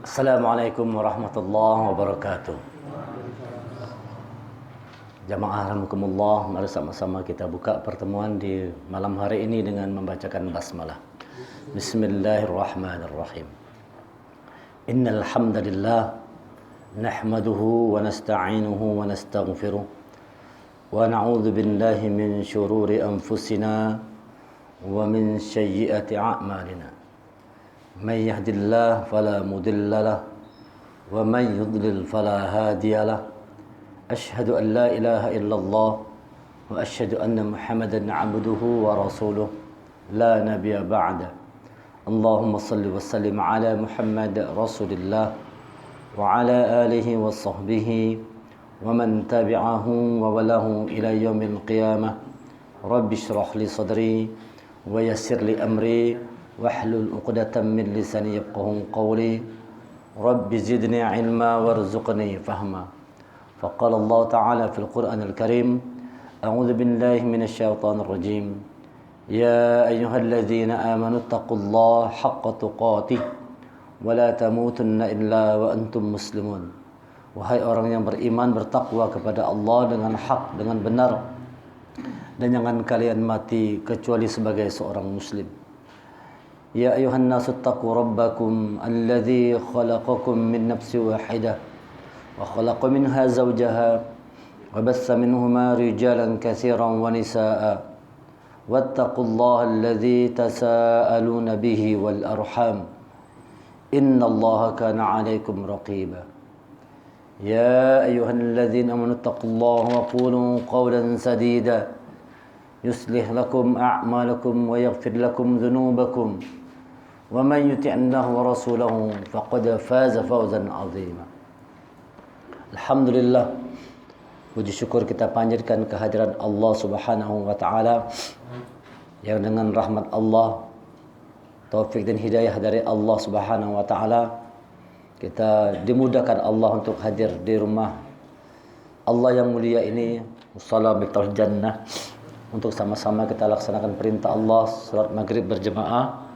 Assalamualaikum warahmatullahi wabarakatuh. Jamaah rahimakumullah, mari sama-sama kita buka pertemuan di malam hari ini dengan membacakan basmalah. Bismillahirrahmanirrahim. Innal hamdalillah nahmaduhu wa nasta'inuhu wa nastaghfiruh wa na'udzu billahi min shururi anfusina wa min sayyiati a'malina. من يهد الله فلا مضل له ومن يضلل فلا هادي له أشهد أن لا إله إلا الله وأشهد أن محمدا عبده ورسوله لا نبي بعده اللهم صل وسلم على محمد رسول الله وعلى آله وصحبه ومن تبعه ووله إلى يوم القيامة رب اشرح لي صدري ويسر لي أمري واحلل عقدة من لساني يفقهوا قولي رب زدني علما وارزقني فهما فقال الله تعالى في القرآن الكريم أعوذ بالله من الشيطان الرجيم يا أيها الذين آمنوا اتقوا الله حق تقاته ولا تموتن إلا وأنتم مسلمون. Wahai orang yang beriman, bertakwa kepada Allah dengan hak, dengan benar, dan jangan kalian mati kecuali sebagai seorang muslim. يا أيها الناس اتقوا ربكم الذي خلقكم من نفس واحدة وخلق منها زوجها وبث منهما رجالا كثيرا ونساء واتقوا الله الذي تساءلون به والأرحام إن الله كان عليكم رقيبا يا أيها الذين آمنوا اتقوا الله وقولوا قولا سديدا يصلح لكم أعمالكم ويغفر لكم ذنوبكم ومن يطع الله ورسوله فقد فاز فوزا عظيما. Alhamdulillah, puji syukur kita panjatkan kehadiran Allah Subhanahu wa taala yang dengan rahmat Allah, taufik dan hidayah dari Allah Subhanahu wa taala kita dimudahkan Allah untuk hadir di rumah Allah yang mulia ini, Musalla Miftaul Jannah, untuk sama-sama kita laksanakan perintah Allah, salat maghrib berjemaah.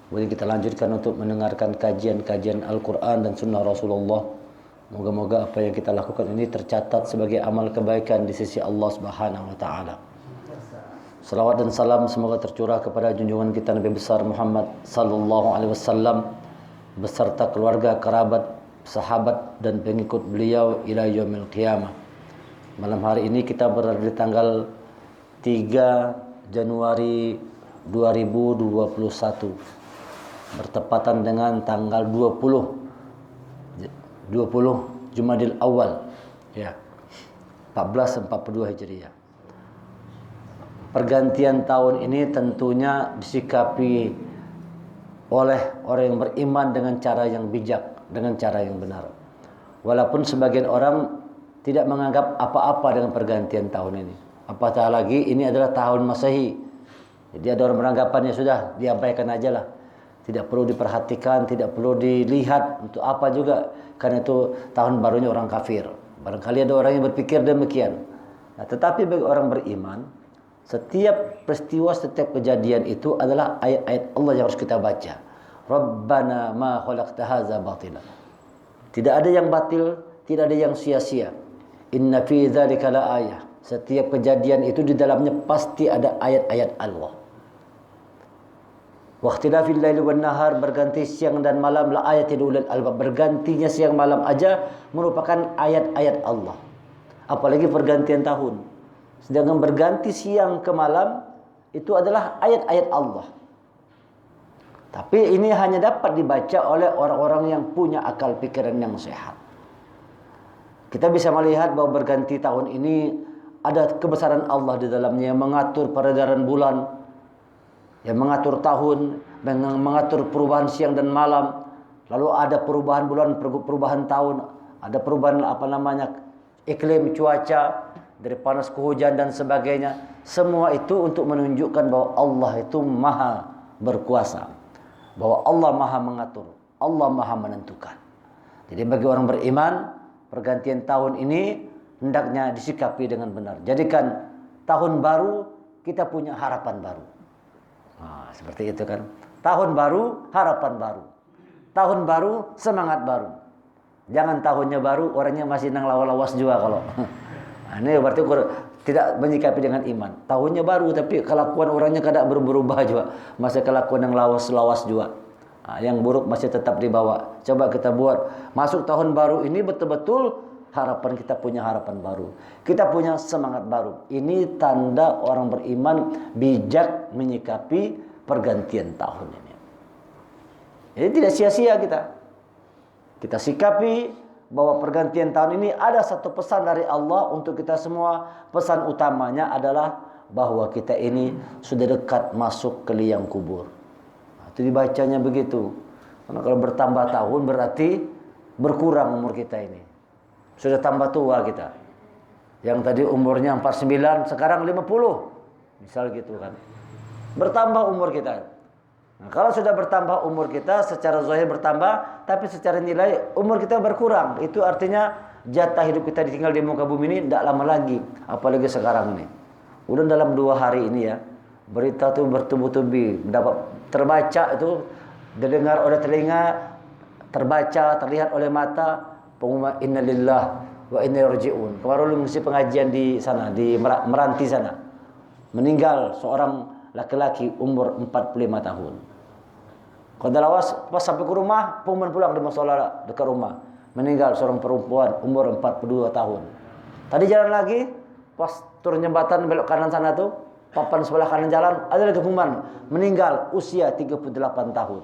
Kemudian kita lanjutkan untuk mendengarkan kajian-kajian Al-Quran dan Sunnah Rasulullah. Moga-moga apa yang kita lakukan ini tercatat sebagai amal kebaikan di sisi Allah Subhanahu wa taala. Salawat dan salam semoga tercurah kepada junjungan kita Nabi besar Muhammad sallallahu alaihi wasallam beserta keluarga, kerabat, sahabat dan pengikut beliau ila yaumil qiyamah. Malam hari ini kita berada di tanggal 3 Januari 2021. Bertepatan dengan tanggal 20 Jumadil Awal ya 1442 Hijriah. Pergantian tahun ini tentunya disikapi oleh orang yang beriman dengan cara yang bijak, dengan cara yang benar. Walaupun sebagian orang tidak menganggap apa-apa dengan pergantian tahun ini. Apatah lagi ini adalah tahun Masehi. Jadi ada orang beranggapannya sudah diabaikan aja lah. Tidak perlu diperhatikan, tidak perlu dilihat untuk apa juga. Karena itu tahun barunya orang kafir. Barangkali ada orang yang berpikir demikian. Nah, tetapi bagi orang beriman, setiap peristiwa, setiap kejadian itu adalah ayat-ayat Allah yang harus kita baca. Rabbana ma khalaqta hadza batila. Tidak ada yang batil, tidak ada yang sia-sia. Inna fi dzalika la ayah. Setiap kejadian itu di dalamnya pasti ada ayat-ayat Allah. Waqtilafil laili wan nahar, berganti siang dan malam, la ayatil ulil albab, bergantinya siang malam aja merupakan ayat-ayat Allah. Apalagi pergantian tahun. Sedangkan berganti siang ke malam itu adalah ayat-ayat Allah. Tapi ini hanya dapat dibaca oleh orang-orang yang punya akal pikiran yang sehat. Kita bisa melihat bahwa berganti tahun ini ada kebesaran Allah di dalamnya yang mengatur peredaran bulan, yang mengatur tahun, mengatur perubahan siang dan malam. Lalu ada perubahan bulan, perubahan tahun, ada perubahan iklim, cuaca, dari panas ke hujan dan sebagainya. Semua itu untuk menunjukkan bahwa Allah itu maha berkuasa, bahwa Allah maha mengatur, Allah maha menentukan. Jadi bagi orang beriman, pergantian tahun ini hendaknya disikapi dengan benar. Jadikan tahun baru kita punya harapan baru. Nah, seperti itu kan. Tahun baru, harapan baru. Tahun baru, semangat baru. Jangan tahunnya baru, orangnya masih nang lawas-lawas juga kalau. Ini berarti tidak menyikapi dengan iman. Tahunnya baru tapi kelakuan orangnya kadang berubah juga. Masih kelakuan yang lawas-lawas juga. Yang buruk masih tetap dibawa. Coba kita buat masuk tahun baru ini betul-betul harapan, kita punya harapan baru. Kita punya semangat baru. Ini tanda orang beriman bijak menyikapi pergantian tahun ini. Jadi tidak sia-sia kita sikapi bahwa pergantian tahun ini ada satu pesan dari Allah untuk kita semua. Pesan utamanya adalah bahwa kita ini sudah dekat masuk ke liang kubur. Itu dibacanya begitu. Karena kalau bertambah tahun berarti berkurang umur kita ini. Sudah tambah tua kita. Yang tadi umurnya 49 sekarang 50. Misal gitu kan. Bertambah umur kita. Nah, kalau sudah bertambah umur kita, secara zahir bertambah, tapi secara nilai umur kita berkurang. Itu artinya jatah hidup kita ditinggal di muka bumi ini tidak lama lagi. Apalagi sekarang ini. Udah dalam 2 hari ini ya, berita tuh bertubi-tubi, dapat terbaca itu, didengar oleh telinga, terbaca, terlihat oleh mata, pengumuman innalillah wa inna ilaihi raji'un. Kemarin lu mengisi pengajian di sana, di Meranti sana. Meninggal seorang laki-laki umur 45 tahun. Kalau lawas pas sampai ke rumah, pengumuman pulang di musola dekat rumah. Meninggal seorang perempuan umur 42 tahun. Tadi jalan lagi, pas turun jembatan belok kanan sana tuh, papan sebelah kanan jalan, ada lagi pengumuman, meninggal usia 38 tahun.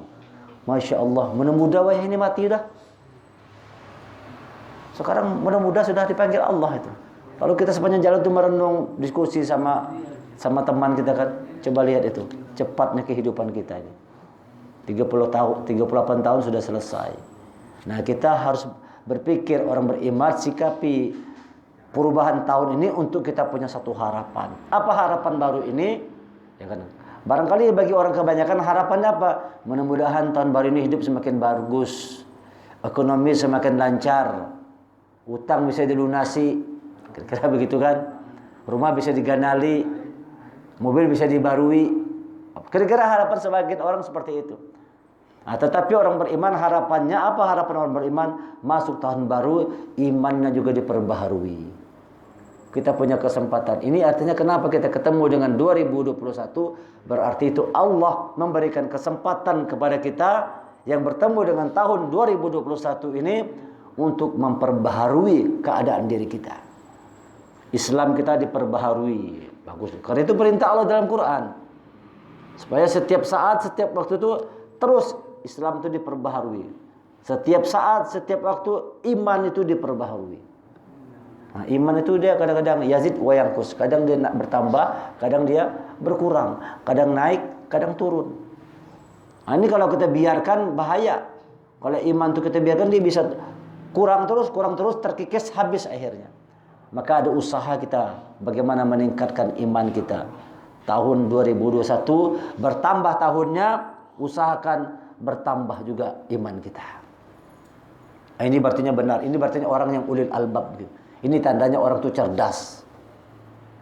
Masya Allah, muda-muda wah ini mati dah. Sekarang muda-muda sudah dipanggil Allah itu. Kalau kita sepanjang jalan tuh merenung, diskusi sama teman kita kan, coba lihat itu, cepatnya kehidupan kita ini. 38 tahun sudah selesai. Nah, kita harus berpikir orang beriman sikapi perubahan tahun ini untuk kita punya satu harapan. Apa harapan baru ini? Ya kan? Barangkali bagi orang kebanyakan harapannya apa? Mudah-mudahan tahun baru ini hidup semakin bagus, ekonomi semakin lancar, utang bisa dilunasi, kira-kira begitu kan? Rumah bisa diganali, mobil bisa dibarui. Kira-kira harapan sebagian orang seperti itu. Nah, tetapi orang beriman harapannya apa? Harapan orang beriman masuk tahun baru, imannya juga diperbaharui. Kita punya kesempatan. Ini artinya kenapa kita ketemu dengan 2021? Berarti itu Allah memberikan kesempatan kepada kita yang bertemu dengan tahun 2021 ini untuk memperbaharui keadaan diri kita. Islam kita diperbaharui. Bagus. Karena itu perintah Allah dalam Quran. Supaya setiap saat, setiap waktu itu terus Islam itu diperbaharui. Setiap saat, setiap waktu iman itu diperbaharui. Nah, iman itu dia kadang-kadang yazid wa yanqus. Kadang dia nak bertambah, kadang dia berkurang. Kadang naik, kadang turun. Nah, ini kalau kita biarkan bahaya. Kalau iman itu kita biarkan dia bisa kurang terus, terkikis habis akhirnya. Maka ada usaha kita bagaimana meningkatkan iman kita. Tahun 2021 bertambah tahunnya, usahakan bertambah juga iman kita. Ini berartinya benar. Ini berartinya orang yang ulil albab. Ini tandanya orang itu cerdas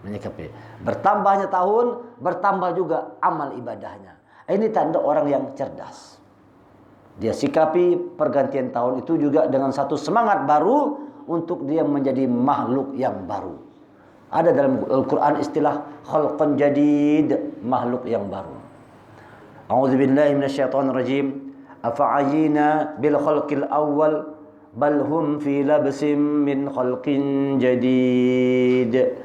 menyikapi. Bertambahnya tahun, bertambah juga amal ibadahnya. Ini tanda orang yang cerdas. Dia sikapi pergantian tahun itu juga dengan satu semangat baru untuk dia menjadi makhluk yang baru. Ada dalam Al-Quran istilah khalqan jadid, makhluk yang baru. A'udzubillahi minasyaitonirrajim. Afa'ayina bil khalqil awal bal hum fi labsim min khalqin jadid.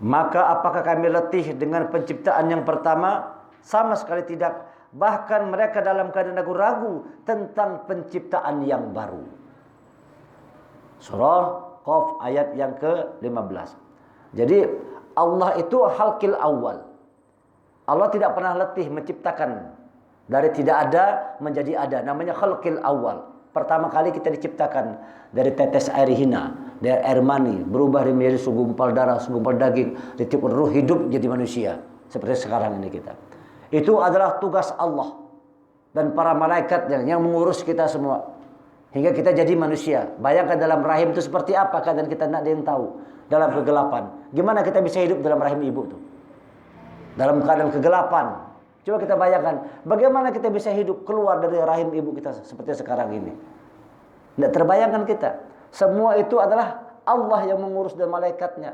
Maka apakah kami letih dengan penciptaan yang pertama? Sama sekali tidak. Bahkan mereka dalam keadaan ragu-ragu tentang penciptaan yang baru. Surah Qaf ayat yang ke-15. Jadi Allah itu khalqil awal. Allah tidak pernah letih menciptakan dari tidak ada menjadi ada. Namanya khalqil awal. Pertama kali kita diciptakan dari tetes air hina, dari air mani, berubah menjadi segumpal darah, segumpal daging, ditiupkan ruh hidup jadi manusia. Seperti sekarang ini kita. Itu adalah tugas Allah dan para malaikat yang mengurus kita semua. Hingga kita jadi manusia. Bayangkan dalam rahim itu seperti apa keadaan kita, tidak ada yang tahu. Dalam kegelapan. Gimana kita bisa hidup dalam rahim ibu itu? Dalam keadaan kegelapan. Coba kita bayangkan, bagaimana kita bisa hidup keluar dari rahim ibu kita seperti sekarang ini. Tidak terbayangkan kita. Semua itu adalah Allah yang mengurus dan malaikatnya.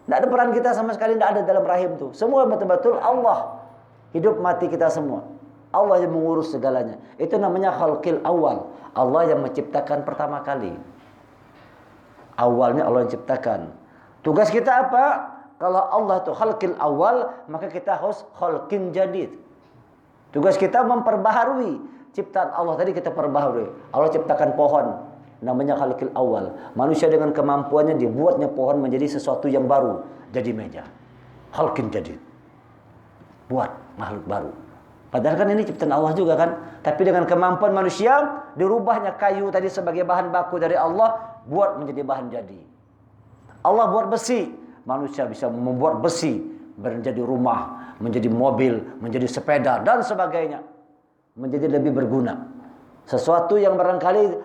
Tidak ada peran kita sama sekali, tidak ada dalam rahim itu. Semua betul-betul Allah. Hidup mati kita semua. Allah yang mengurus segalanya. Itu namanya khalqil awal. Allah yang menciptakan pertama kali. Awalnya Allah yang ciptakan. Tugas kita apa? Kalau Allah itu khalqil awal, maka kita harus khalqin jadid. Tugas kita memperbaharui ciptaan Allah. Tadi kita perbaharui. Allah ciptakan pohon, namanya khalqil awal. Manusia dengan kemampuannya dibuatnya pohon menjadi sesuatu yang baru, jadi meja. Khalqin jadid. Buat makhluk baru. Padahal kan ini ciptaan Allah juga kan. Tapi dengan kemampuan manusia, dirubahnya kayu tadi sebagai bahan baku dari Allah, buat menjadi bahan jadi. Allah buat besi. Manusia bisa membuat besi menjadi rumah, menjadi mobil, menjadi sepeda dan sebagainya. Menjadi lebih berguna. Sesuatu yang barangkali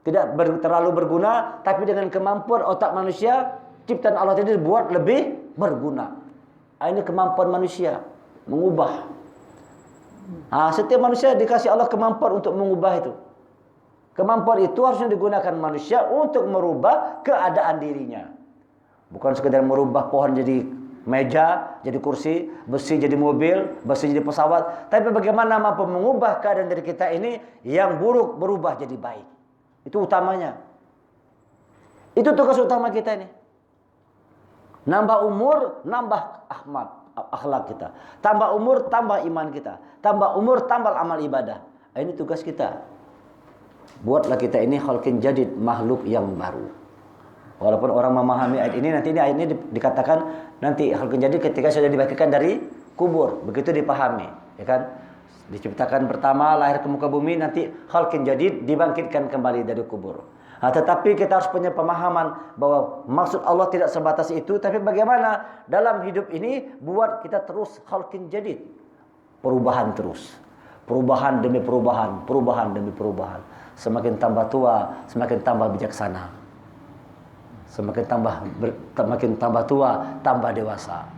tidak terlalu berguna, tapi dengan kemampuan otak manusia, ciptaan Allah tadi dibuat lebih berguna. Ini kemampuan manusia mengubah. Setiap manusia dikasih Allah kemampuan untuk mengubah itu. Kemampuan itu harusnya digunakan manusia untuk merubah keadaan dirinya. Bukan sekedar merubah pohon jadi meja, jadi kursi, besi jadi mobil, besi jadi pesawat. Tapi bagaimana mampu mengubah keadaan diri kita ini yang buruk berubah jadi baik. Itu utamanya. Itu tugas utama kita ini. Nambah umur, nambah akhlak kita. Tambah umur, tambah iman kita. Tambah umur, tambah amal ibadah. Ini tugas kita. Buatlah kita ini khalqin jadid, makhluk yang baru. Walaupun orang memahami ayat ini, nanti ini ayat ini dikatakan nanti khalqin jadid ketika sudah dibangkitkan dari kubur. Begitu dipahami, ya kan? Diciptakan pertama, lahir ke muka bumi, nanti khalqin jadid dibangkitkan kembali dari kubur. Tetapi kita harus punya pemahaman bahwa maksud Allah tidak sebatas itu, tapi bagaimana dalam hidup ini buat kita terus khalqin jadid. Perubahan terus. Perubahan demi perubahan, perubahan demi perubahan. Semakin tambah tua, semakin tambah bijaksana. Semakin tambah tua, tambah dewasa.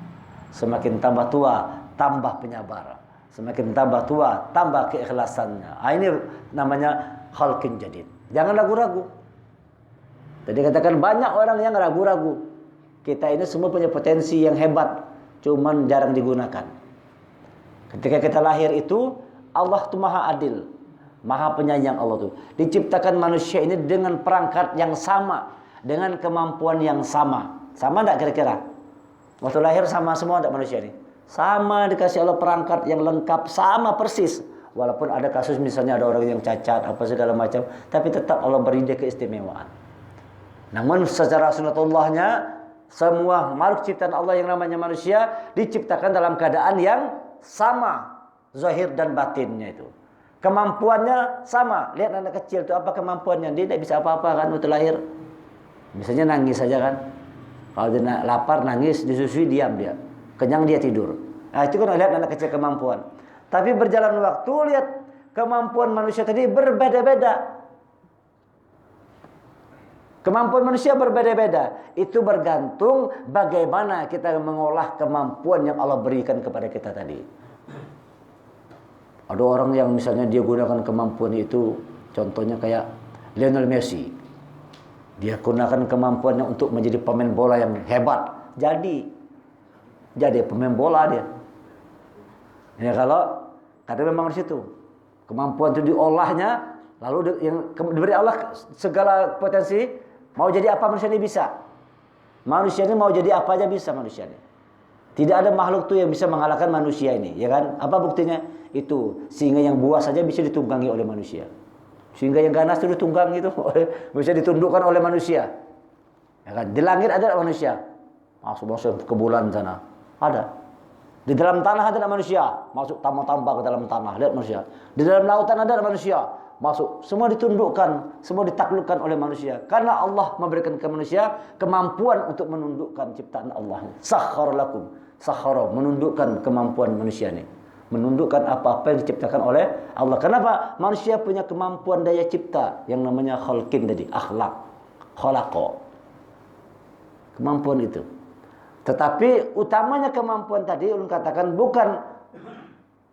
Semakin tambah tua, tambah penyabar. Semakin tambah tua, tambah keikhlasannya. Ini namanya khalqin jadid. Jangan ragu-ragu. Tadi katakan banyak orang yang ragu-ragu. Kita ini semua punya potensi yang hebat, cuman jarang digunakan. Ketika kita lahir itu, Allah itu maha adil, maha penyayang Allah itu. Diciptakan manusia ini dengan perangkat yang sama, dengan kemampuan yang sama. Sama enggak kira-kira? Waktu lahir sama semua enggak manusia ini? Sama, dikasih Allah perangkat yang lengkap, sama persis. Walaupun ada kasus misalnya ada orang yang cacat, apa segala macam, tapi tetap Allah beri dia keistimewaan. Namun secara sunatullahnya, semua makhluk ciptaan Allah yang namanya manusia diciptakan dalam keadaan yang sama, zahir dan batinnya itu. Kemampuannya sama. Lihat anak kecil itu apa kemampuannya? Dia tidak bisa apa-apa kan waktu lahir. Misalnya nangis saja kan. Kalau dia lapar nangis, disusui diam dia. Kenyang dia tidur. Itu kan lihat anak kecil kemampuan. Tapi berjalan waktu lihat kemampuan manusia tadi berbeda-beda. Kemampuan manusia berbeda-beda. Itu bergantung bagaimana kita mengolah kemampuan yang Allah berikan kepada kita tadi. Ada orang yang misalnya dia gunakan kemampuan itu, contohnya kayak Lionel Messi. Dia gunakan kemampuannya untuk menjadi pemain bola yang hebat. Jadi pemain bola dia. Ya kalau karena memang di situ kemampuan itu diolahnya, lalu yang diberi Allah segala potensi, mau jadi apa manusia ini bisa. Manusia ini mau jadi apa aja bisa manusia ini. Tidak ada makhluk tuh yang bisa mengalahkan manusia ini, ya kan? Apa buktinya? Itu sehingga yang buas saja bisa ditunggangi oleh manusia. Sehingga yang ganas itu ditunggang gitu, bisa ditundukkan oleh manusia. Ya kan? Di langit ada manusia, masuk ke bulan sana, ada. Di dalam tanah ada manusia, masuk tambah-tambah ke dalam tanah, lihat manusia. Di dalam lautan ada manusia, masuk. Semua ditundukkan, semua ditaklukkan oleh manusia. Karena Allah memberikan ke manusia kemampuan untuk menundukkan ciptaan Allah. Sakhkhara lakum, sakhkhara, menundukkan kemampuan manusia ini. Menundukkan apa-apa yang diciptakan oleh Allah. Kenapa? Manusia punya kemampuan daya cipta yang namanya khalqin tadi, akhlak, khalaqa. Kemampuan itu. Tetapi utamanya kemampuan tadi ulun katakan bukan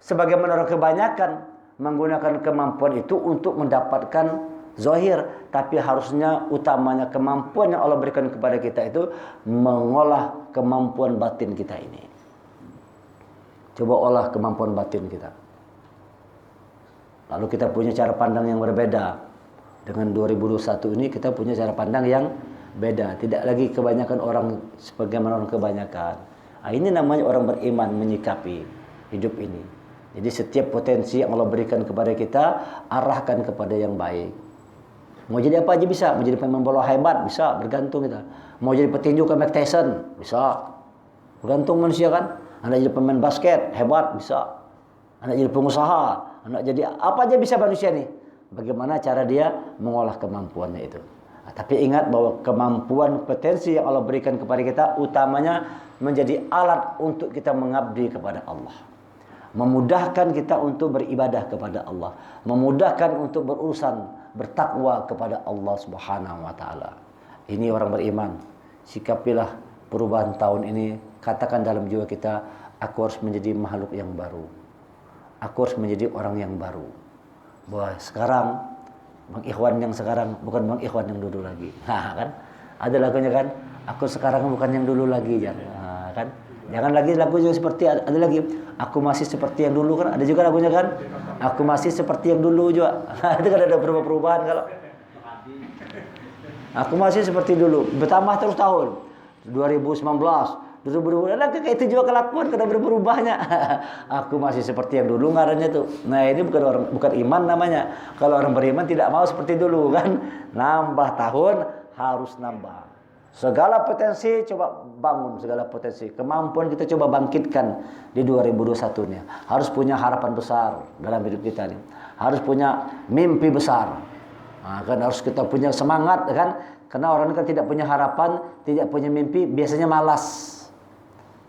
Sebagaimana orang kebanyakan menggunakan kemampuan itu untuk mendapatkan zahir, tapi harusnya utamanya kemampuan yang Allah berikan kepada kita itu mengolah kemampuan batin kita ini. Coba olah kemampuan batin kita. Lalu kita punya cara pandang yang berbeda. Dengan 2021 ini kita punya cara pandang yang beda. Tidak lagi kebanyakan orang sebagaimana orang kebanyakan. Nah, ini namanya orang beriman menyikapi hidup ini. Jadi setiap potensi yang Allah berikan kepada kita, arahkan kepada yang baik. Mau jadi apa aja bisa. Mau jadi pemain bola hebat, bisa. Bergantung kita. Mau jadi petinju kayak Mike Tyson, bisa. Bergantung manusia kan. Anak jadi pemain basket, hebat, bisa. Anak jadi pengusaha, anak jadi apa aja bisa manusia nih. Bagaimana cara dia mengolah kemampuannya itu. Nah, tapi ingat bahwa kemampuan potensi yang Allah berikan kepada kita utamanya menjadi alat untuk kita mengabdi kepada Allah. Memudahkan kita untuk beribadah kepada Allah. Memudahkan untuk berurusan, bertakwa kepada Allah Subhanahu wa taala. Ini orang beriman. Sikapilah perubahan tahun ini. Katakan dalam jiwa kita, aku harus menjadi makhluk yang baru. Aku harus menjadi orang yang baru. Bahwa sekarang Bang Ikhwan yang sekarang bukan Bang Ikhwan yang dulu lagi. Nah, kan? Ada lagunya kan? Aku sekarang bukan yang dulu lagi, nah, kan? Jangan lagi lagu juga seperti ada lagi. Aku masih seperti yang dulu kan? Ada juga lagunya kan? Aku masih seperti yang dulu juga. Itu kan ada perubahan kalau. Aku masih seperti dulu. Bertambah terus tahun. 2019 kayak itu juga kelakuan karena berubahnya. Aku masih seperti yang dulu ngarannya tuh. Nah, ini bukan iman namanya. Kalau orang beriman tidak mau seperti dulu kan. Nambah tahun harus nambah. Segala potensi coba bangun, segala potensi. Kemampuan kita coba bangkitkan di 2021-nya. Harus punya harapan besar dalam hidup kita nih. Harus punya mimpi besar. Nah, kan harus kita punya semangat kan. Karena orang kan tidak punya harapan, tidak punya mimpi, biasanya malas.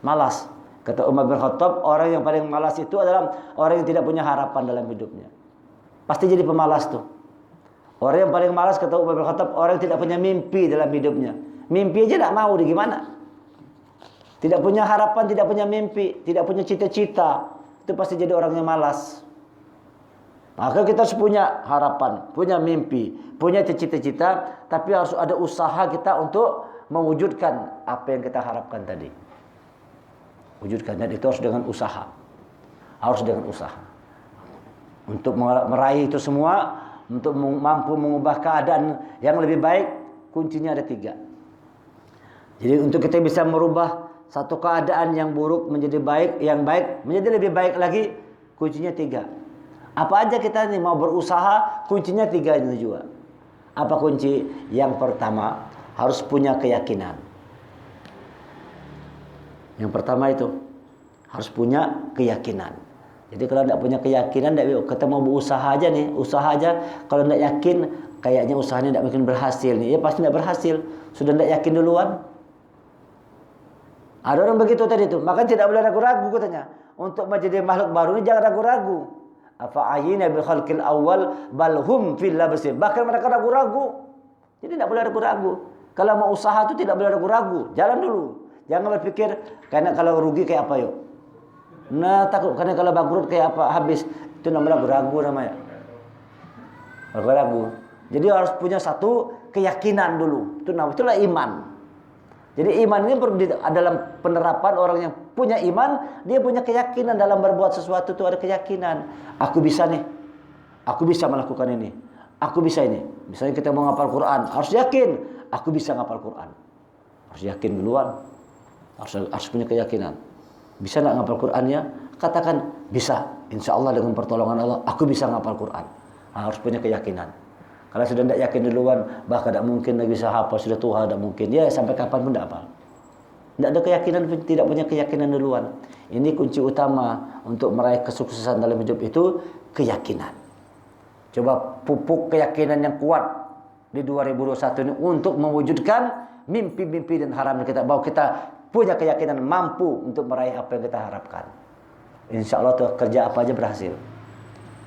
Malas. Kata Umar bin Khattab, orang yang paling malas itu adalah orang yang tidak punya harapan dalam hidupnya. Pasti jadi pemalas tuh. Orang yang paling malas kata Umar bin Khattab, orang yang tidak punya mimpi dalam hidupnya. Mimpi aja tidak mau, gimana? Tidak punya harapan, tidak punya mimpi, tidak punya cita-cita. Itu pasti jadi orang yang malas. Maka kita harus punya harapan, punya mimpi, punya cita-cita, tapi harus ada usaha kita untuk mewujudkan apa yang kita harapkan tadi. Wujudkan, dan itu harus dengan usaha. Harus dengan usaha. Untuk meraih itu semua, untuk mampu mengubah keadaan yang lebih baik, kuncinya ada 3. Jadi untuk kita bisa merubah satu keadaan yang buruk menjadi baik, yang baik menjadi lebih baik lagi, kuncinya 3. Apa aja kita nih mau berusaha, kuncinya 3 ini juga. Apa kunci? Yang pertama, harus punya keyakinan. Yang pertama itu harus punya keyakinan. Jadi kalau tidak punya keyakinan, kita mau berusaha aja nih, usaha aja. Kalau tidak yakin, kayaknya usahanya tidak mungkin berhasil nih. Ya pasti tidak berhasil. Sudah tidak yakin duluan. Ada orang begitu tadi itu. Maka tidak boleh ragu-ragu katanya. Untuk menjadi makhluk baru ini jangan ragu-ragu. Afa'ayina bil khalqil awal balhum fil labsi. Bahkan mereka ragu-ragu. Jadi tidak boleh ragu-ragu. Kalau mau usaha itu tidak boleh ragu-ragu. Jalan dulu. Jangan berpikir karena kalau rugi kayak apa yuk. Nah, takut karena kalau bangkrut kayak apa habis. Itu namanya ragu-ragu namanya. Ragu-ragu. Jadi harus punya satu keyakinan dulu. Itulah iman. Jadi iman ini dalam penerapan orang yang punya iman, dia punya keyakinan dalam berbuat sesuatu itu ada keyakinan. Aku bisa nih. Aku bisa melakukan ini. Aku bisa ini. Misalnya kita mau ngapal Quran, harus yakin aku bisa ngapal Quran. Harus yakin duluan. Harus punya keyakinan. Bisa enggak ngapal Qurannya? Katakan bisa. Insya Allah dengan pertolongan Allah aku bisa ngapal Quran. Harus punya keyakinan. Kalau sudah tidak yakin duluan, bahkan tidak mungkin lagi bisa hafal, sudah tua tidak mungkin. Ya sampai kapan pun tidak hafal. Tidak ada keyakinan, tidak punya keyakinan duluan. Ini kunci utama untuk meraih kesuksesan dalam hidup itu keyakinan. Coba pupuk keyakinan yang kuat di 2021 ini untuk mewujudkan mimpi-mimpi dan harapan kita. Bahwa kita punya keyakinan mampu untuk meraih apa yang kita harapkan. Insya Allah tuh kerja apa aja berhasil.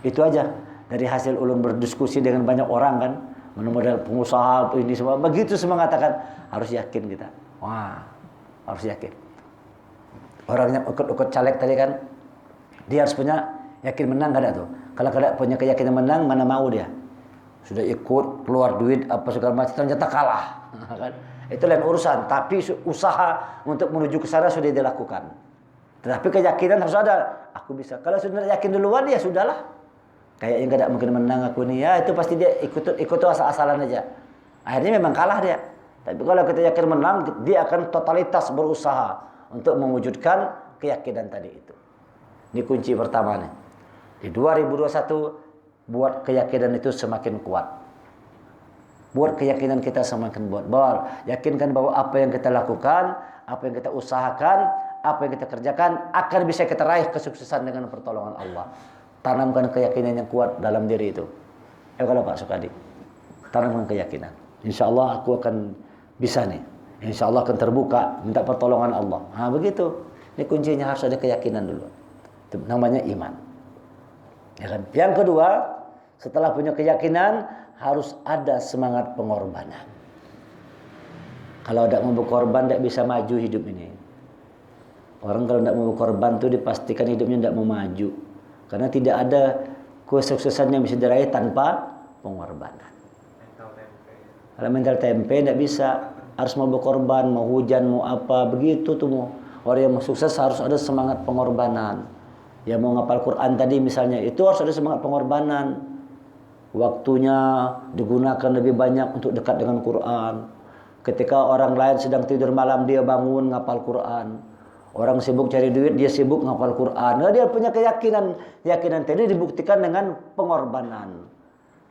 Itu aja. Dari hasil ulun berdiskusi dengan banyak orang kan, model pengusaha ini semua, begitu semua mengatakan harus yakin kita. Wah, harus yakin. Orang yang ikut caleg tadi kan, Dia harus punya yakin menang, kada tuh. Kalau kada punya keyakinan menang, mana mau dia? Sudah ikut keluar duit apa segala macam ternyata kalah. Kan? Itu lain urusan. Tapi usaha untuk menuju ke sana sudah dilakukan. Tetapi keyakinan harus ada. Aku bisa. Kalau sudah yakin duluan ya sudahlah. Kayaknya kada mungkin menang aku nih. Ya itu pasti dia ikut asal-asalan aja. Akhirnya memang kalah dia. Tapi kalau kita yakin menang, dia akan totalitas berusaha untuk mewujudkan keyakinan tadi itu. Ini kunci pertama nih. Di 2021 buat keyakinan itu semakin kuat. Buat keyakinan kita semakin kuat. Yakinkan bahwa apa yang kita lakukan, apa yang kita usahakan, apa yang kita kerjakan akan bisa kita raih kesuksesan dengan pertolongan Allah. Tanamkan keyakinan yang kuat dalam diri itu. Kalau Pak Sukadi, tanamkan keyakinan. Insya Allah aku akan bisa nih. Insya Allah akan terbuka, minta pertolongan Allah. Nah begitu. Ini kuncinya harus ada keyakinan dulu. Itu namanya iman. Ya kan? Yang kedua, setelah punya keyakinan harus ada semangat pengorbanan. Kalau tidak mau berkorban tidak bisa maju hidup ini. Orang kalau tidak mau berkorban itu dipastikan hidupnya tidak mau maju. Karena tidak ada kesuksesan yang bisa diraih tanpa pengorbanan. Kalau mental tempe tidak bisa, harus mau berkorban, mau hujan, mau apa, begitu tuh mau. Orang yang mau sukses harus ada semangat pengorbanan. Yang mau ngapal Quran tadi misalnya, itu harus ada semangat pengorbanan. Waktunya digunakan lebih banyak untuk dekat dengan Quran. Ketika orang lain sedang tidur malam, dia bangun ngapal Quran. Orang sibuk cari duit, dia sibuk ngapal Quran. Nah, dia punya keyakinan tadi dibuktikan dengan pengorbanan.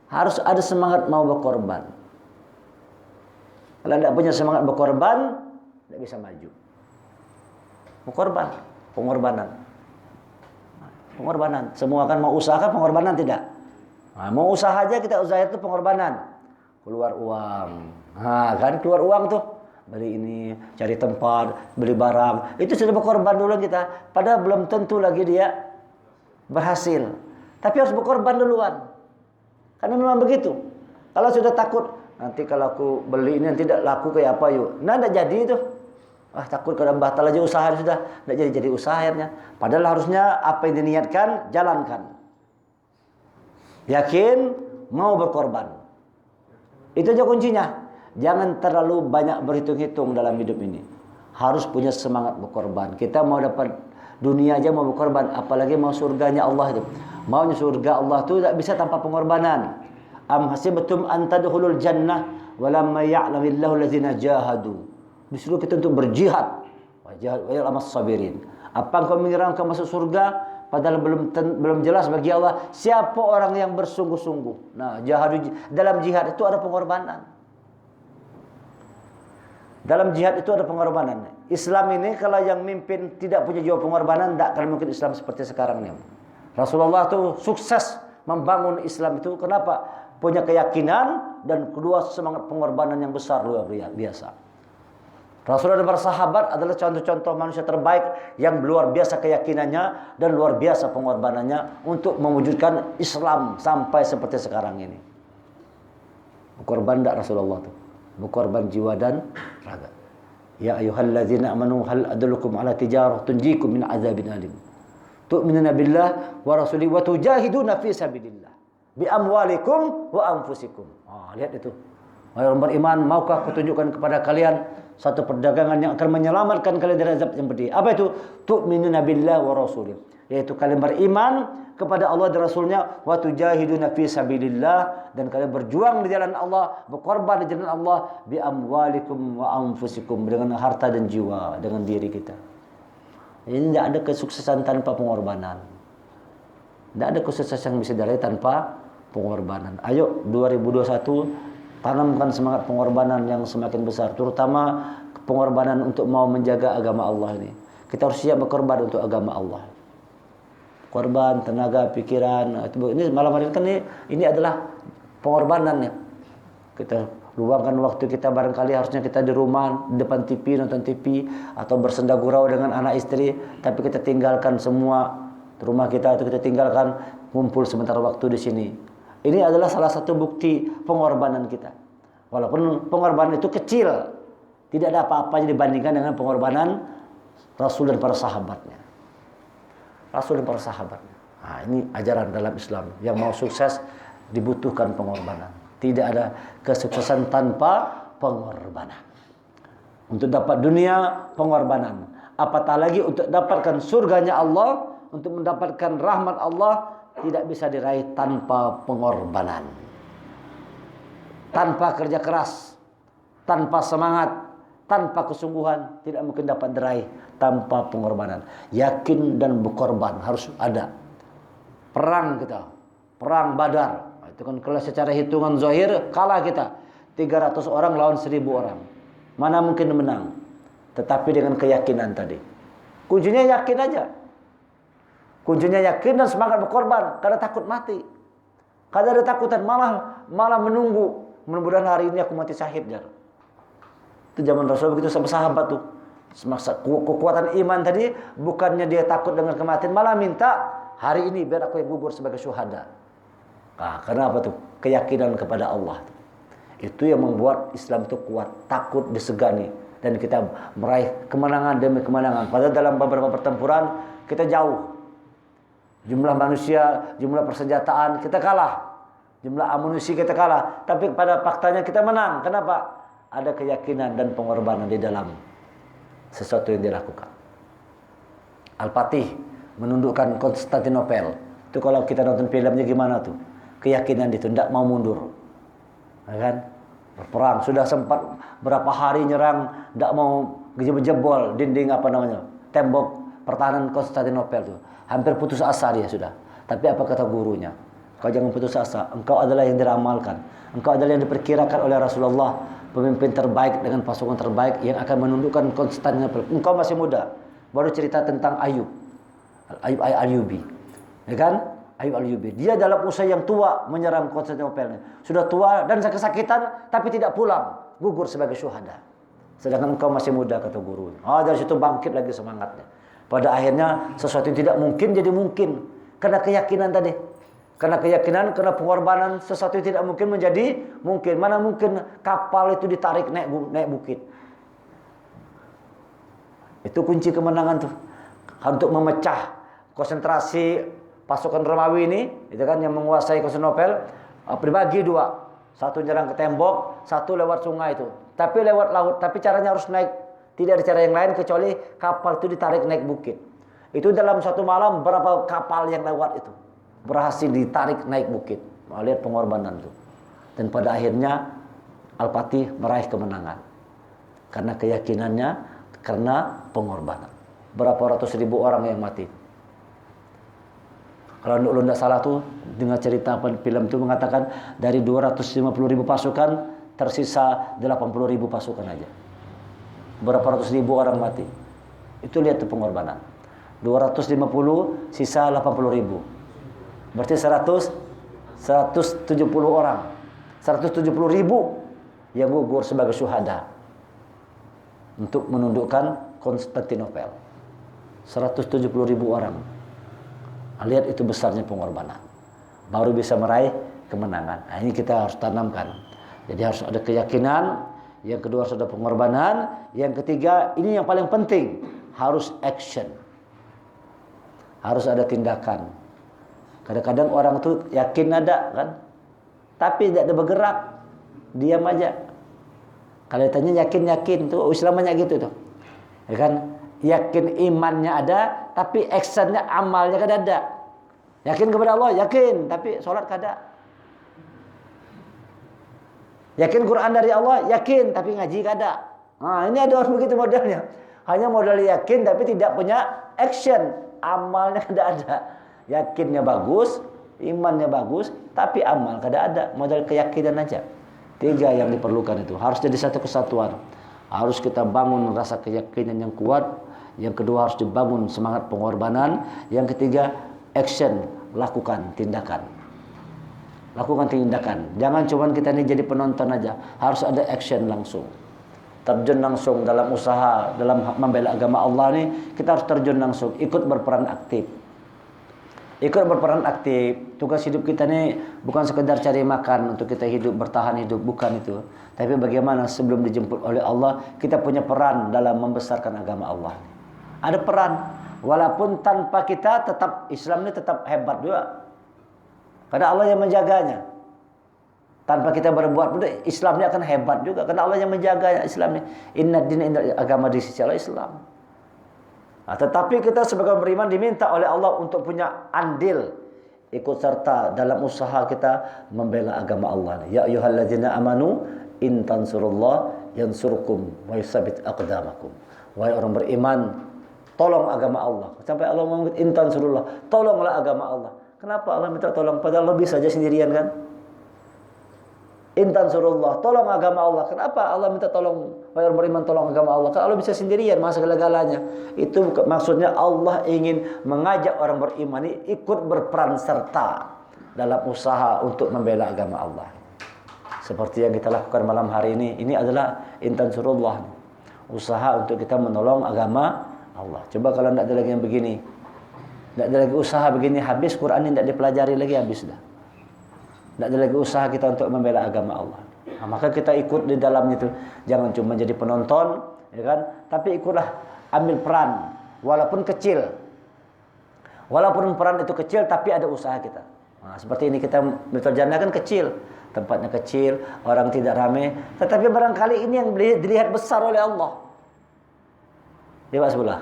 Harus ada semangat mau berkorban. Kalau tidak punya semangat berkorban, tidak bisa maju. Pengorbanan. Semua kan mau usahakan pengorbanan tidak. Nah, mau usaha aja kita usaha itu pengorbanan. Keluar uang. Nah, kan keluar uang tuh. Beli ini, cari tempat, beli barang. Itu sudah berkorban dulu kita. Padahal belum tentu lagi dia berhasil. Tapi harus berkorban duluan. Karena memang begitu. Kalau sudah takut, nanti kalau aku beli ini nanti tidak laku kayak apa yuk. Nah, tidak jadi itu. Takut kalau batal aja usaha sudah. Tidak jadi usaha akhirnya. Padahal harusnya apa yang diniatkan, jalankan. Yakin, mau berkorban. Itu aja kuncinya. Jangan terlalu banyak berhitung-hitung dalam hidup ini. Harus punya semangat berkorban. Kita mau dapat dunia aja mau berkorban. Apalagi mau surganya Allah itu. Maunya surga Allah itu tidak bisa tanpa pengorbanan. Am hasibtum an tadkhulul jannah walamma ya'lamillahu allazina jahadu. Disuruh kita untuk berjihad. Wajahad wa ya'lamas sabirin. Apa engkau mengira engkau masuk surga padahal belum jelas bagi Allah siapa orang yang bersungguh-sungguh. Nah, jihad dalam jihad itu ada pengorbanan. Dalam jihad itu ada pengorbanan. Islam ini kalau yang mimpin tidak punya jiwa pengorbanan, tidak akan mungkin Islam seperti sekarang ini. Rasulullah itu sukses membangun Islam itu kenapa? Punya keyakinan dan kedua semangat pengorbanan yang besar luar biasa. Rasulullah dan para sahabat adalah contoh-contoh manusia terbaik yang luar biasa keyakinannya dan luar biasa pengorbanannya untuk mewujudkan Islam sampai seperti sekarang ini. Berkorban tidak Rasulullah itu? Berkorban jiwa dan raga. Ya ayyuhalladzina amanu hal adullukum ala tijarah tunjikum min azabin alim. Tu'minuna billah wa rasulihi wa tujahiduna fi sabilillah bi amwalikum wa anfusikum. Lihat itu. Wahai orang beriman, maukah kutunjukkan kepada kalian satu perdagangan yang akan menyelamatkan kalian dari azab yang pedih. Apa itu? Tu'minuna billah wa rasulihi. Yaitu kalian beriman kepada Allah dan Rasulnya, wa tujahiduna fi sabilillah, dan kalian berjuang di jalan Allah, berkorban di jalan Allah, bi amwalikum wa anfusikum, dengan harta dan jiwa, dengan diri kita. Ini tidak ada kesuksesan tanpa pengorbanan. Tidak ada kesuksesan yang bisa diraih tanpa pengorbanan. Ayo 2021 tanamkan semangat pengorbanan yang semakin besar, terutama pengorbanan untuk mau menjaga agama Allah ini. Kita harus siap berkorban untuk agama Allah. Korban, tenaga, pikiran. Ini malam hari kan ini adalah pengorbanan ya. Kita luangkan waktu kita, barangkali harusnya kita di rumah, di depan TV, nonton TV, atau bersenda gurau dengan anak istri, tapi kita tinggalkan semua rumah kita, atau kita tinggalkan ngumpul sebentar waktu di sini. Ini adalah salah satu bukti pengorbanan kita. Walaupun pengorbanan itu kecil, tidak ada apa-apanya dibandingkan dengan pengorbanan Rasul dan para sahabatnya. Rasul dan para sahabatnya. Nah, ini ajaran dalam Islam. Yang mau sukses dibutuhkan pengorbanan. Tidak ada kesuksesan tanpa pengorbanan. Untuk dapat dunia, pengorbanan. Apatah lagi untuk dapatkan surganya Allah, untuk mendapatkan rahmat Allah, tidak bisa diraih tanpa pengorbanan. Tanpa kerja keras, tanpa semangat, tanpa kesungguhan, tidak mungkin dapat diraih tanpa pengorbanan. Yakin dan berkorban harus ada. Perang kita, perang Badar. Itu kan kalau secara hitungan zahir kalah kita. 300 orang lawan 1000 orang. Mana mungkin menang? Tetapi dengan keyakinan tadi. Kuncinya yakin aja. Kuncinya yakin dan semangat berkorban. Karena takut mati. Karena ada takutan, malah menunggu. Mudah-mudahan hari ini aku mati syahid. Itu zaman Rasul begitu sama sahabat tuh. Semasa kekuatan iman tadi, bukannya dia takut dengan kematian, malah minta hari ini biar aku yang gugur sebagai syuhada. Nah, karena apa tuh? Keyakinan kepada Allah. Itu yang membuat Islam itu kuat, takut disegani, dan kita meraih kemenangan demi kemenangan. Padahal dalam beberapa pertempuran kita jauh. Jumlah manusia, jumlah persenjataan kita kalah. Jumlah amunisi kita kalah, tapi pada faktanya kita menang. Kenapa? Ada keyakinan dan pengorbanan di dalam sesuatu yang dilakukan. Al-Fatih menundukkan Konstantinopel. Itu kalau kita nonton filmnya gimana tuh? Keyakinan itu, tidak mau mundur. Ya kan? Berperang, sudah sempat berapa hari nyerang, tidak mau jebol dinding tembok pertahanan Konstantinopel tuh. Hampir putus asa dia sudah. Tapi apa kata gurunya? Kau jangan putus asa, engkau adalah yang diramalkan. Engkau adalah yang diperkirakan oleh Rasulullah, pemimpin terbaik dengan pasukan terbaik yang akan menundukkan Konstantinopel. Engkau masih muda. Baru cerita tentang Ayub Ayyubi. Ya kan? Ayub Ayyubi. Dia dalam usia yang tua menyerang Konstantinopel. Sudah tua dan kesakitan tapi tidak pulang, gugur sebagai syuhada. Sedangkan engkau masih muda, kata guru. Dari situ bangkit lagi semangatnya. Pada akhirnya sesuatu yang tidak mungkin jadi mungkin karena keyakinan tadi. Karena keyakinan, karena pengorbanan, sesuatu yang tidak mungkin menjadi mungkin. Mana mungkin kapal itu ditarik naik bukit. Itu kunci kemenangan tuh. Untuk memecah konsentrasi pasukan Romawi ini, itu kan yang menguasai Konstantinopel, dibagi dua. Satu nyerang ke tembok, satu lewat sungai itu. Tapi lewat laut, tapi caranya harus naik. Tidak ada cara yang lain kecuali kapal itu ditarik naik bukit. Itu dalam satu malam berapa kapal yang lewat itu berhasil ditarik naik bukit. Lihat pengorbanan itu. Dan pada akhirnya Al-Fatih meraih kemenangan. Karena keyakinannya, karena pengorbanan. Berapa ratus ribu orang yang mati. Kalau lu tidak salah tuh, dengar cerita film itu mengatakan dari 250 ribu pasukan tersisa 80 ribu pasukan aja. Berapa ratus ribu orang mati. Itu lihat tuh pengorbanan. 250 sisa 80 ribu. Berarti 170 orang. 170 ribu yang gugur sebagai syuhada untuk menundukkan Konstantinopel. 170 ribu orang. Lihat itu besarnya pengorbanan. Baru bisa meraih kemenangan. Nah, ini kita harus tanamkan. Jadi harus ada keyakinan. Yang kedua harus ada pengorbanan. Yang ketiga, ini yang paling penting, harus action. Harus ada tindakan. Kadang-kadang orang tuh yakin ada kan, tapi tidak ada bergerak, diam aja. Kalau ditanya yakin tuh Islam banyak gitu tuh, ya kan? Yakin imannya ada, tapi actionnya, amalnya kada ada. Yakin kepada Allah, yakin, tapi sholat kada. Yakin Quran dari Allah, yakin, tapi ngaji kada. Nah, ini ada orang begitu modelnya. Hanya modal yakin, tapi tidak punya action, amalnya kada ada. Yakinnya bagus, imannya bagus, tapi amal kada ada, modal keyakinan aja. 3 yang diperlukan itu. Harus jadi satu kesatuan. Harus kita bangun rasa keyakinan yang kuat. Yang kedua harus dibangun semangat pengorbanan. Yang ketiga, action, lakukan tindakan. Lakukan tindakan. Jangan cuma kita ini jadi penonton aja. Harus ada action langsung. Terjun langsung dalam usaha, dalam membela agama Allah nih, kita harus terjun langsung, ikut berperan aktif. Ikut berperan aktif. Tugas hidup kita ini bukan sekedar cari makan untuk kita hidup, bertahan hidup, bukan itu. Tapi bagaimana sebelum dijemput oleh Allah, kita punya peran dalam membesarkan agama Allah. Ada peran. Walaupun tanpa kita tetap Islam ini tetap hebat juga. Karena Allah yang menjaganya. Tanpa kita berbuat pun Islam ini akan hebat juga. Karena Allah yang menjaga Islam ini. Inna dina agama di sisi Allah Islam. Nah, tetapi kita sebagai beriman diminta oleh Allah untuk punya andil, ikut serta dalam usaha kita membela agama Allah. Ya ayyuhalladzina amanu in tansurullah yansurkum wa yusabbit aqdamakum. Wahai orang beriman, tolong agama Allah. Sampai Allah mengatakan in tansurullah, tolonglah agama Allah. Kenapa Allah minta tolong? Padahal Allah bisa aja sendirian kan? Intan surullah, tolong agama Allah. Kenapa Allah minta tolong? Wahai orang beriman, tolong agama Allah. Kan Allah bisa sendirian, masa segala-galanya. Itu maksudnya Allah ingin mengajak orang beriman ini ikut berperan serta dalam usaha untuk membela agama Allah. Seperti yang kita lakukan malam hari ini. Ini adalah intan surullah, usaha untuk kita menolong agama Allah. Coba kalau tidak ada lagi yang begini, tidak ada lagi usaha begini, habis Quran ini tidak dipelajari lagi, habis dah. Tidak ada lagi usaha kita untuk membela agama Allah. Nah, maka kita ikut di dalamnya itu. Jangan cuma jadi penonton, ya kan? Tapi ikutlah, ambil peran, walaupun kecil. Walaupun peran itu kecil, tapi ada usaha kita. Nah, seperti ini kita berjana kan kecil, tempatnya kecil, orang tidak ramai. Tetapi barangkali ini yang dilihat besar oleh Allah. Dia Pak sebelah.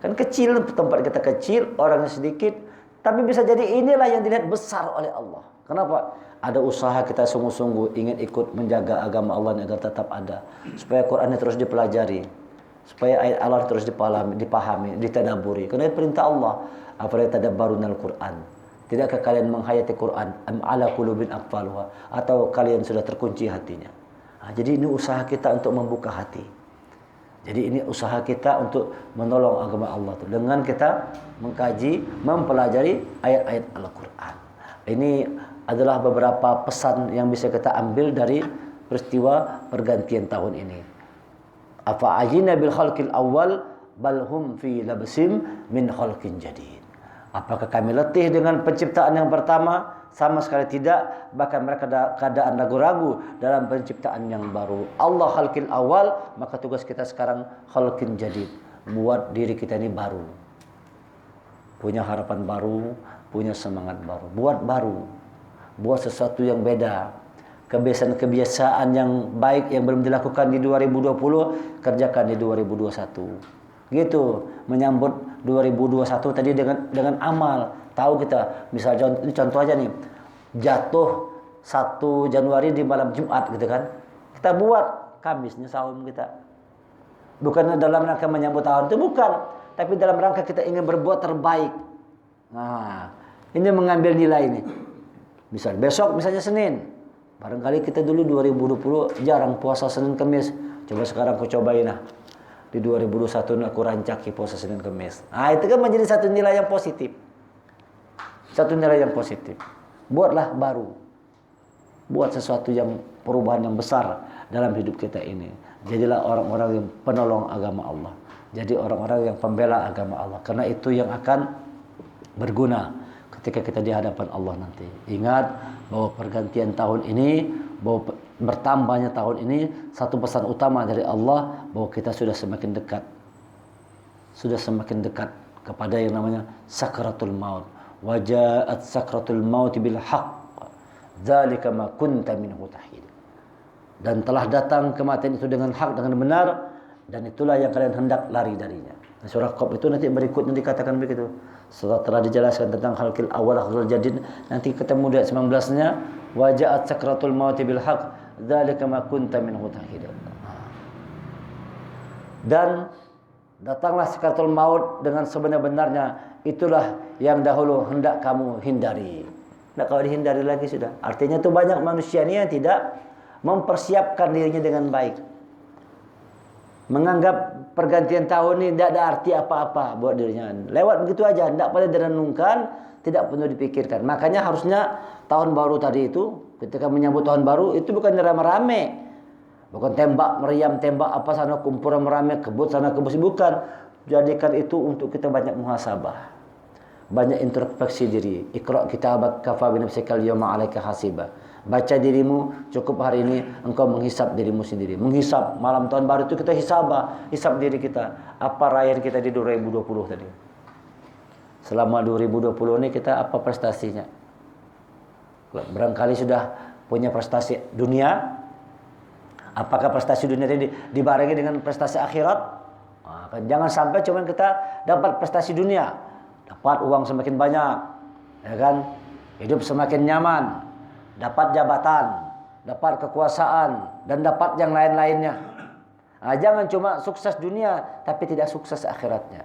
Kan kecil, tempat kita kecil, orangnya sedikit, tapi bisa jadi inilah yang dilihat besar oleh Allah. Kenapa? Ada usaha kita sungguh-sungguh ingin ikut menjaga agama Allah agar tetap ada. Supaya Qurannya terus dipelajari. Supaya ayat Allah terus dipahami, ditadaburi. Karena itu perintah Allah. Afala tadabbarunal Quran. Tidakkah kalian menghayati Quran? Am ala qulubin aqfaluha. Atau kalian sudah terkunci hatinya. Nah, jadi ini usaha kita untuk membuka hati. Jadi ini usaha kita untuk menolong agama Allah itu dengan kita mengkaji, mempelajari ayat-ayat Al-Quran. Ini adalah beberapa pesan yang bisa kita ambil dari peristiwa pergantian tahun ini. Afa ajina bil khalqil awal bal hum fi labsim min khalqin jadid. Apakah kami letih dengan penciptaan yang pertama? Sama sekali tidak. Bahkan mereka keadaan ragu-ragu dalam penciptaan yang baru. Allah khalqil awal, maka tugas kita sekarang khalqin jadid. Buat diri kita ini baru. Punya harapan baru, punya semangat baru. Buat baru. Buat sesuatu yang beda. Kebiasaan-kebiasaan yang baik yang belum dilakukan di 2020, kerjakan di 2021. Gitu, menyambut 2021 tadi dengan amal. Tahu kita, misalnya contoh aja nih, jatuh 1 Januari di malam Jumat gitu kan. Kita buat Kamisnya saum kita. Bukan dalam rangka menyambut tahun itu, bukan, tapi dalam rangka kita ingin berbuat terbaik. Nah, ini mengambil nilai ini. Misal besok misalnya Senin. Barangkali kita dulu 2020 jarang puasa Senin Kamis. Coba sekarang aku cobain lah. Di 2021 aku rancaki puasa Senin Kamis. Nah, itu kan menjadi satu nilai yang positif. Satu nilai yang positif. Buatlah baru. Buat sesuatu yang perubahan yang besar dalam hidup kita ini. Jadilah orang-orang yang penolong agama Allah. Jadi orang-orang yang pembela agama Allah. Karena itu yang akan berguna ketika kita di hadapan Allah nanti. Ingat bahwa pergantian tahun ini, bahwa bertambahnya tahun ini, satu pesan utama dari Allah bahwa kita sudah semakin dekat. Sudah semakin dekat kepada yang namanya sakratul maut. Waja'at sakratul maut bil haqq. Dzalika ma kunta minhu tahid. Dan telah datang kematian itu dengan hak, dengan benar, dan itulah yang kalian hendak lari darinya. Surah Qaf itu nanti berikutnya dikatakan begitu. Setelah dijelaskan tentang khalqil awal khalqil jadid, nanti ketemu di ayat 19-nya waja'at sakratul maut bil haqq dzalika ma kunta minhu tahid. Dan datanglah sakratul maut dengan sebenar-benarnya. Itulah yang dahulu hendak kamu hindari. Nah, kalau dihindari lagi sudah. Artinya itu banyak manusia ini yang tidak mempersiapkan dirinya dengan baik. Menganggap pergantian tahun ini tidak ada arti apa-apa buat dirinya. Lewat begitu aja, tidak pada direnungkan, tidak perlu dipikirkan. Makanya harusnya tahun baru tadi itu, ketika menyambut tahun baru, itu bukan rame-rame. Bukan tembak meriam, tembak apa sana kumpulan merame, kebut sana kebut, bukan. Jadikan itu untuk kita banyak muhasabah. Banyak introspeksi diri. Iqra' kitabak kafa bi nafsika al-yawma 'alaika hasiba. Baca dirimu, cukup hari ini engkau menghisap dirimu sendiri. Menghisap malam tahun baru itu kita hisab diri kita. Apa rayaan kita di 2020 tadi? Selama 2020 ini kita apa prestasinya? Barangkali sudah punya prestasi dunia. Apakah prestasi dunia ini dibarengi dengan prestasi akhirat? Nah, kan jangan sampai cuma kita dapat prestasi dunia, dapat uang semakin banyak, ya kan? Hidup semakin nyaman, dapat jabatan, dapat kekuasaan, dan dapat yang lain-lainnya. Nah, jangan cuma sukses dunia tapi tidak sukses akhiratnya.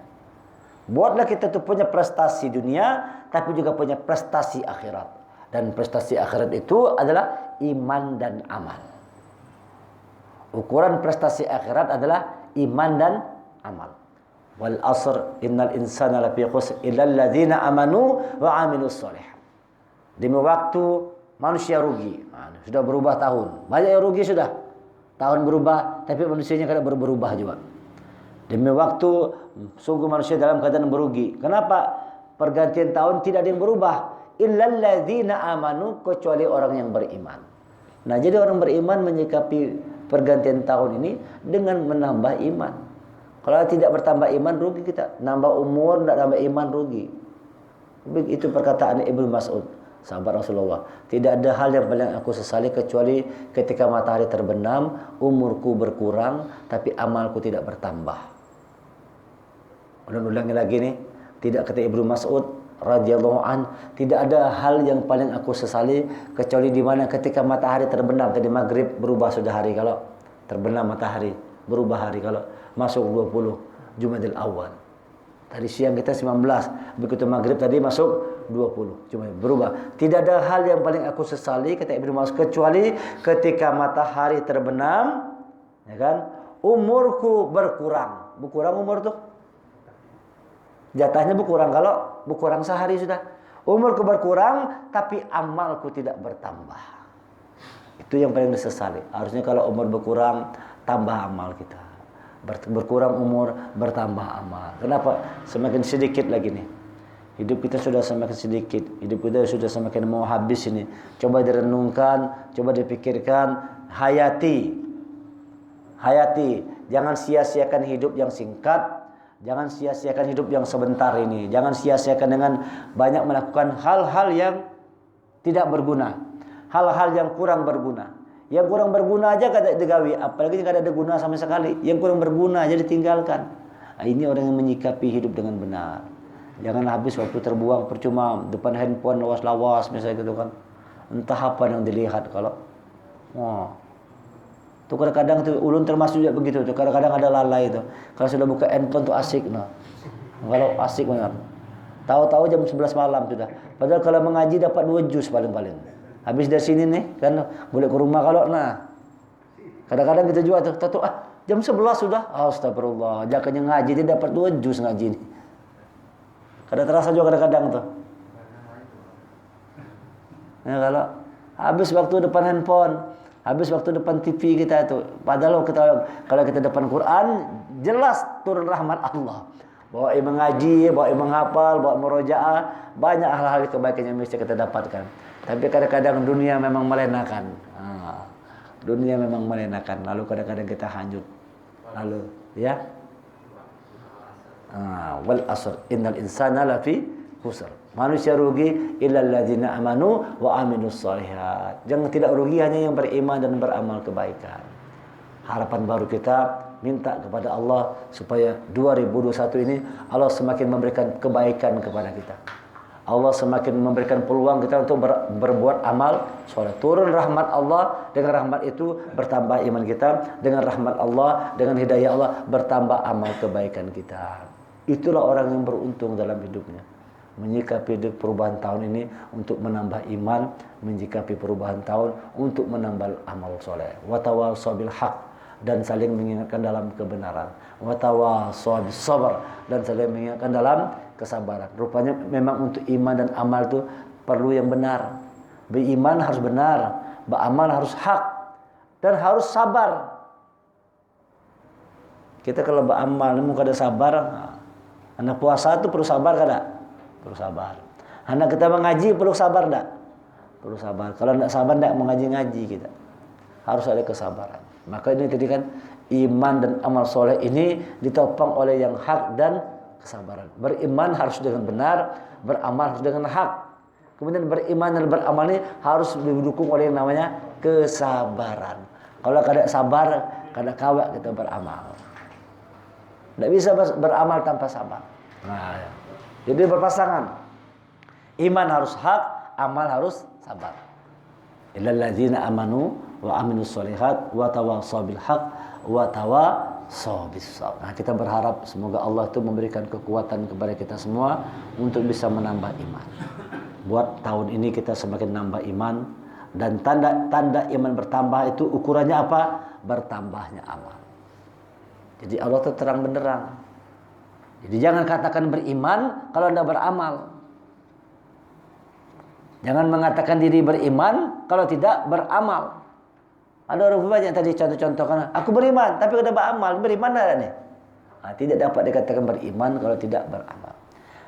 Buatlah kita tuh punya prestasi dunia tapi juga punya prestasi akhirat. Dan prestasi akhirat itu adalah iman dan amal. Ukuran prestasi akhirat adalah iman dan amal. Wal asr innal insana lafi khusr illa alladzina amanu wa amilus shalihat. Demi waktu manusia rugi. Nah, sudah berubah tahun. Banyak yang rugi sudah. Tahun berubah tapi manusianya kada berubah juga. Demi waktu sungguh manusia dalam keadaan merugi. Kenapa? Pergantian tahun tidak ada yang berubah. Illal ladzina amanu, kecuali orang yang beriman. Nah, jadi orang beriman menyikapi pergantian tahun ini dengan menambah iman. Kalau tidak bertambah iman rugi kita. Nambah umur, tidak nambah iman rugi. Itu perkataan Ibnu Mas'ud, sahabat Rasulullah. Tidak ada hal yang paling aku sesali kecuali ketika matahari terbenam, umurku berkurang tapi amalku tidak bertambah. Ulangi lagi nih, tidak kata Ibnu Mas'ud radhiyallahu an, tidak ada hal yang paling aku sesali kecuali di mana ketika matahari terbenam. Tadi maghrib berubah sudah hari, kalau terbenam matahari berubah hari, kalau masuk 20 Jumadil Awal. Tadi siang kita 19, begitu maghrib tadi masuk 20 Jumadil, berubah. Tidak ada hal yang paling aku sesali kata Ibnu Mas'ud kecuali ketika matahari terbenam, ya kan? Umurku berkurang. Berkurang umur tuh jatahnya berkurang, kalau berkurang sehari sudah. Umurku berkurang tapi amalku tidak bertambah. Itu yang paling disesali. Harusnya kalau umur berkurang tambah amal kita. Berkurang umur bertambah amal. Kenapa? Semakin sedikit lagi nih. Hidup kita sudah semakin sedikit. Hidup kita sudah semakin mau habis ini. Coba direnungkan, coba dipikirkan, hayati. Jangan sia-siakan hidup yang singkat. Jangan sia-siakan hidup yang sebentar ini. Jangan sia-siakan dengan banyak melakukan hal-hal yang tidak berguna. Hal-hal yang kurang berguna. Yang kurang berguna aja kada digawi, apalagi kada ada guna sama sekali. Yang kurang berguna aja ditinggalkan. Nah, ini orang yang menyikapi hidup dengan benar. Jangan habis waktu terbuang percuma depan handphone lawas-lawas misalnya gitu kan. Entah apa yang dilihat kalau. Tuh kadang-kadang tuh ulun termasuk juga begitu tuh. Kadang-kadang ada lalai itu. Kalau sudah buka handphone tuh asik nah. Kalau asik banget. Tahu-tahu jam 11 malam sudah. Padahal kalau mengaji dapat 2 juz paling-paling. Habis dari sini nih kan boleh ke rumah kalau nah. Kadang-kadang kita juga tuh jam 11 sudah. Astagfirullah. Jakanya ngaji dia dapat 2 juz ngaji nih. Kada terasa juga kadang-kadang tuh. Ya kalau habis waktu depan handphone, habis waktu depan TV kita itu. Padahal kalau kita depan Quran, jelas turun rahmat Allah. Bawa yang mengaji, bawa yang menghafal, bawa murojaah, banyak hal-hal kebaikan yang bisa kita dapatkan. Tapi kadang-kadang dunia memang melenakan. Dunia memang melenakan. Lalu kadang-kadang kita hanyut. Lalu, ya. Wal asr innal insana lafi khusr. Manusia rugi illa alladzina amanu wa amilus shalihat. Jangan tidak rugi hanya yang beriman dan beramal kebaikan. Harapan baru kita minta kepada Allah supaya 2021 ini Allah semakin memberikan kebaikan kepada kita. Allah semakin memberikan peluang kita untuk berbuat amal soleh. Turun rahmat Allah, dengan rahmat itu bertambah iman kita. Dengan rahmat Allah, dengan hidayah Allah bertambah amal kebaikan kita. Itulah orang yang beruntung dalam hidupnya. Menyikapi perubahan tahun ini untuk menambah iman, menyikapi perubahan tahun untuk menambah amal soleh. Wa tawassaw bil haq, dan saling mengingatkan dalam kebenaran. Wa tawassaw bis sabr, dan saling mengingatkan dalam kesabaran. Rupanya memang untuk iman dan amal itu perlu yang benar. Beriman harus benar, beramal harus hak, dan harus sabar. Kita kalau beramal ini kada sabar, anak puasa itu perlu sabar kada? Perlu sabar. Anak kita mengaji perlu sabar tak? Perlu sabar. Kalau tidak sabar tidak mengaji-ngaji kita. Harus ada kesabaran. Maka ini tadi kan iman dan amal soleh ini ditopang oleh yang hak dan kesabaran. Beriman harus dengan benar, beramal harus dengan hak. Kemudian beriman dan beramal ini harus didukung oleh yang namanya kesabaran. Kalau kada sabar, kada kawak kita beramal. Tidak bisa beramal tanpa sabar. Nah, ya. Jadi berpasangan. Iman harus hak, amal harus sabar. Illal ladzina amanu wa aminus sholihat wa tawassaw bil haq wa tawassaw bis sabr. Nah, kita berharap semoga Allah itu memberikan kekuatan kepada kita semua untuk bisa menambah iman. Buat tahun ini kita semakin nambah iman, dan tanda iman bertambah itu ukurannya apa? Bertambahnya amal. Jadi Allah itu terang benderang. Jadi jangan katakan beriman kalau Anda beramal. Jangan mengatakan diri beriman kalau tidak beramal. Ada orang banyak tadi contoh-contohkan, aku beriman tapi kada beramal. Beriman ada nih. Nah, tidak dapat dikatakan beriman kalau tidak beramal.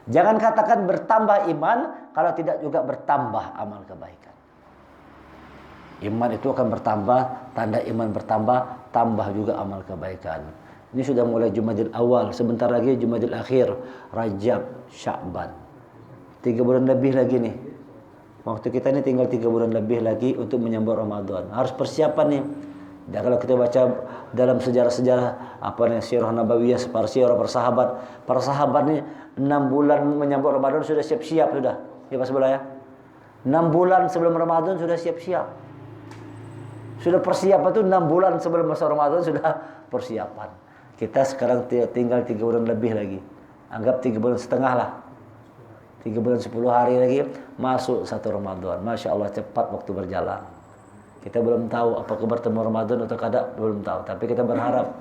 Jangan katakan bertambah iman kalau tidak juga bertambah amal kebaikan. Iman itu akan bertambah, tanda iman bertambah, tambah juga amal kebaikan. Ini sudah mulai Jumadil Awal, sebentar lagi Jumadil Akhir, Rajab, Sya'ban. 3 bulan lebih lagi nih. Waktu kita ini tinggal 3 bulan lebih lagi untuk menyambut Ramadan. Harus persiapan nih. Dan kalau kita baca dalam sejarah-sejarah sirah nabawiyah, para sahabat nih 6 bulan menyambut Ramadan sudah siap-siap sudah. Ya Pak sebelah ya. 6 bulan sebelum Ramadan sudah siap-siap. Sudah persiapan tuh 6 bulan sebelum masa Ramadan sudah persiapan. Kita sekarang tinggal 3 bulan lebih lagi. Anggap 3 bulan setengah lah. 3 bulan 10 hari lagi masuk 1 Ramadan. Masya Allah cepat waktu berjalan. Kita belum tahu apakah bertemu Ramadan atau kada, belum tahu. Tapi kita berharap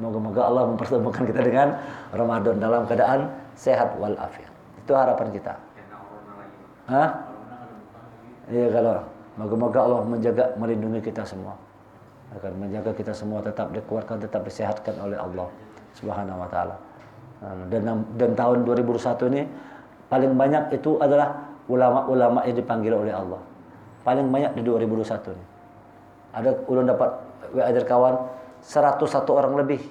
moga-moga Allah mempertemukan kita dengan Ramadan dalam keadaan sehat walafiat. Itu harapan kita. Hah? Iya, kalau moga-moga Allah menjaga, melindungi kita semua. Akan menjaga kita semua tetap dikuatkan, tetap disehatkan oleh Allah Subhanahu wa taala. Dan tahun 2021 ini paling banyak itu adalah ulama-ulama yang dipanggil oleh Allah. Paling banyak di 2021 ini. Ada ulun dapat WA dari kawan 101 orang lebih.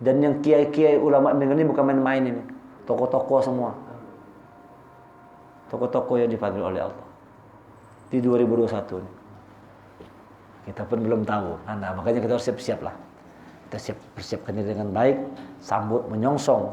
Dan yang kiai-kiai ulama ini bukan main-main ini. Tokoh-tokoh semua. Tokoh-tokoh yang dipanggil oleh Allah di 2021 ini. Kita pun belum tahu. Nah, makanya kita harus siap-siap lah. Kita persiapkan diri dengan baik, sambut menyongsong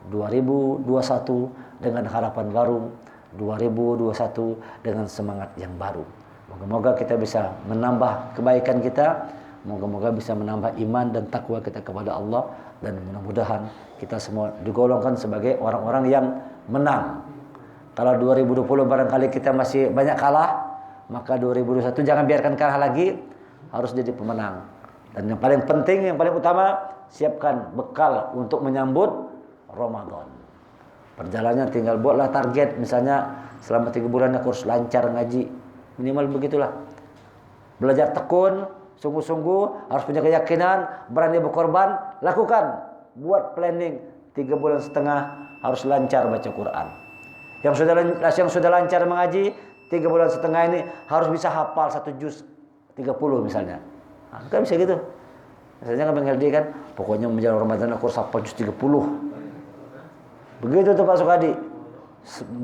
2021 dengan harapan baru, 2021 dengan semangat yang baru. Moga-moga kita bisa menambah kebaikan kita, moga-moga bisa menambah iman dan takwa kita kepada Allah, dan mudah-mudahan kita semua digolongkan sebagai orang-orang yang menang. Kalau 2020 barangkali kita masih banyak kalah, maka 2021 jangan biarkan kalah lagi, harus jadi pemenang. Dan yang paling penting, yang paling utama, siapkan bekal untuk menyambut Ramadan. Perjalanannya tinggal buatlah target, misalnya selama 3 bulan aku harus lancar ngaji, minimal begitulah. Belajar tekun, sungguh-sungguh, harus punya keyakinan, berani berkorban, lakukan. Buat planning 3 bulan setengah harus lancar baca Quran. Yang sudah lancar mengaji 3 bulan setengah ini harus bisa hafal 1 juz 30 misalnya. Nah, kan bisa gitu. Misalnya kan Bang kan, pokoknya menjelang Ramadan aku harus hafal juz 30. Begitu tuh Pak Sukadi.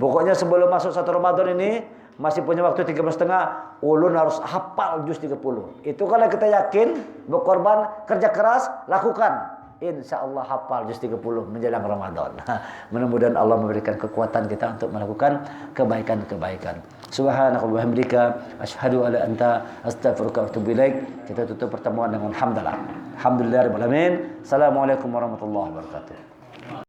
Pokoknya sebelum masuk 1 Ramadan ini masih punya waktu 3 bulan setengah, ulun harus hafal juz 30. Itu kalau kita yakin, berkorban, kerja keras, lakukan. Insya Allah hafal juz 30 menjelang Ramadan. Mudah-mudahan Allah memberikan kekuatan kita untuk melakukan kebaikan-kebaikan. Subhanakallahumma wa bihamdika asyhadu an la ilaha illa anta astaghfiruka wa atubu ilaik. Kita tutup pertemuan dengan hamdalah. Alhamdulillahirabbil alamin. Assalamualaikum warahmatullahi wabarakatuh.